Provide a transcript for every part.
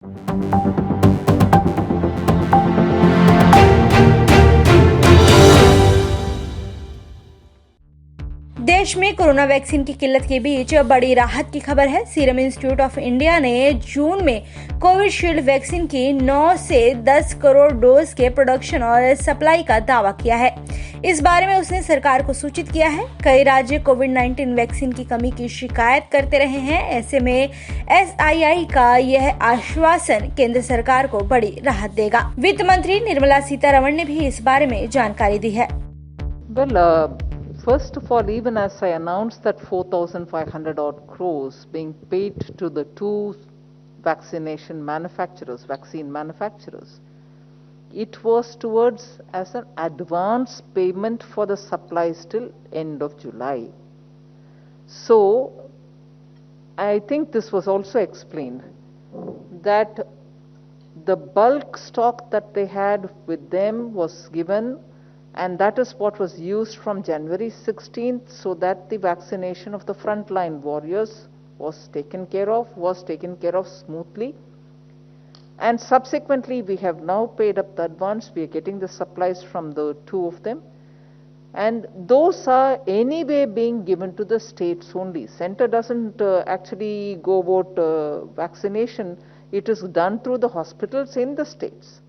देश में corona vaccine की किल्लत के बीच बड़ी राहत की खबर है। सीरम इंस्टीट्यूट ऑफ इंडिया ने जून में कोविशील्ड वैक्सीन की 9 से 10 करोड़ डोज के प्रोडक्शन और सप्लाई का दावा किया है। इस बारे में उसने सरकार को सूचित किया है। कई राज्य कोविड-19 वैक्सीन की कमी की शिकायत करते रहे हैं। ऐसे में एसआईआई का यह आश्वासन केंद्र सरकार को बड़ी राहत देगा। वित्त मंत्री निर्मला सीतारमण ने भी इस बारे में जानकारी दी है। First of all, even as I announced that 4,500 odd crores being paid to the two vaccine manufacturers, it was towards as an advance payment for the supplies till end of July. So, I think this was also explained that the bulk stock that they had with them was given, and that is what was used from January 16th, so that the vaccination of the frontline warriors was taken care of smoothly. And subsequently, we have now paid up the advance. We are getting the supplies from the two of them. And those are anyway being given to the states only. Center doesn't actually go about vaccination. It is done through the hospitals in the states.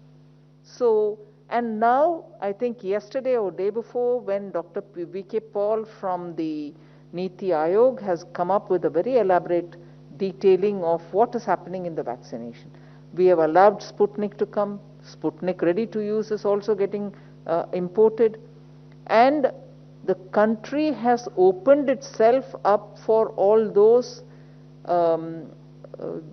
So, and now, I think yesterday or day before, when Dr. V.K. Paul from the Niti Aayog has come up with a very elaborate detailing of what is happening in the vaccination. We have allowed Sputnik to come. Sputnik ready to use is also getting imported. And the country has opened itself up for all those,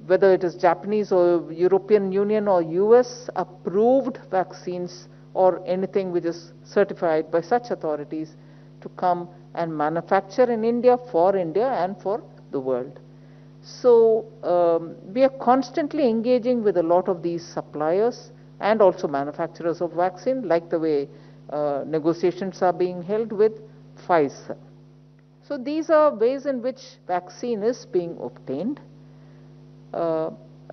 whether it is Japanese or European Union or US approved vaccines or anything which is certified by such authorities, to come and manufacture in India and for the world. So we are constantly engaging with a lot of these suppliers and also manufacturers of vaccine, like the way negotiations are being held with Pfizer. So these are ways in which vaccine is being obtained.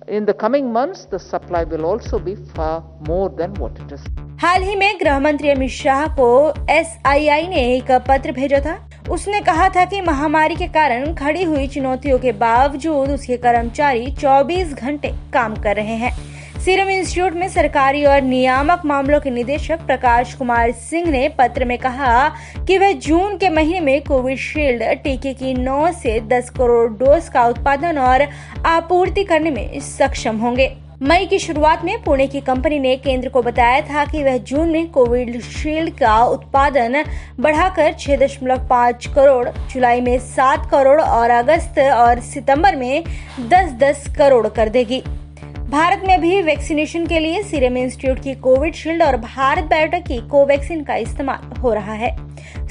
In the coming months, the supply will also be far more than what it is. हाल ही में गृह मंत्री अमित शाह को SII ने एक पत्र भेजा था। उसने कहा था कि महामारी के कारण खड़ी हुई चुनौतियों के बावजूद उसके कर्मचारी 24 घंटे काम कर रहे हैं। सीरम इंस्टीट्यूट में सरकारी और नियामक मामलों के निदेशक प्रकाश कुमार सिंह ने पत्र में कहा कि वह जून के महीने में कोविशील्ड टीके की 9 से 10 करोड़ डोज का उत्पादन और आपूर्ति करने में सक्षम होंगे। मई की शुरुआत में पुणे की कंपनी ने केंद्र को बताया था कि वह जून में कोविशील्ड का उत्पादन बढ़ाकर 6.5 करोड़, जुलाई में 7 करोड़ और अगस्त और सितंबर में 10-10 करोड़ कर देगी। भारत में भी वैक्सीनेशन के लिए सीरम इंस्टीट्यूट की कोविशील्ड और भारत बायोटेक की कोवैक्सीन का इस्तेमाल हो रहा है।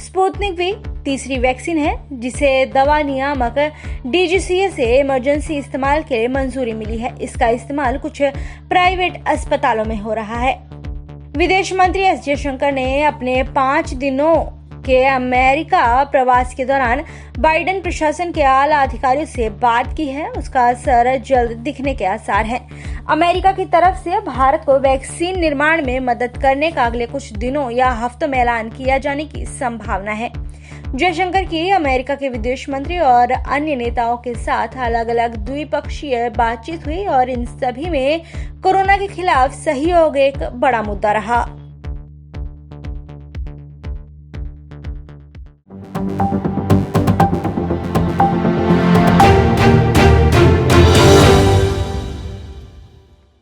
स्पुतनिक भी तीसरी वैक्सीन है जिसे दवा नियामक डीजीसीए से इमरजेंसी इस्तेमाल के लिए मंजूरी मिली है। इसका इस्तेमाल कुछ प्राइवेट अस्पतालों में हो रहा है। विदेश मंत्री एस जयशंकर ने अपने 5 दिनों के अमेरिका प्रवास के दौरान बाइडेन प्रशासन के आला अधिकारियों से बात की है। उसका असर जल्द दिखने के आसार हैं। अमेरिका की तरफ से भारत को वैक्सीन निर्माण में मदद करने का अगले कुछ दिनों या हफ्तों में ऐलान किया जाने की संभावना है। जयशंकर की अमेरिका के विदेश मंत्री और अन्य नेताओं के साथ अलग अलग द्विपक्षीय बातचीत हुई और इन सभी में कोरोना के खिलाफ सहयोग एक बड़ा मुद्दा रहा।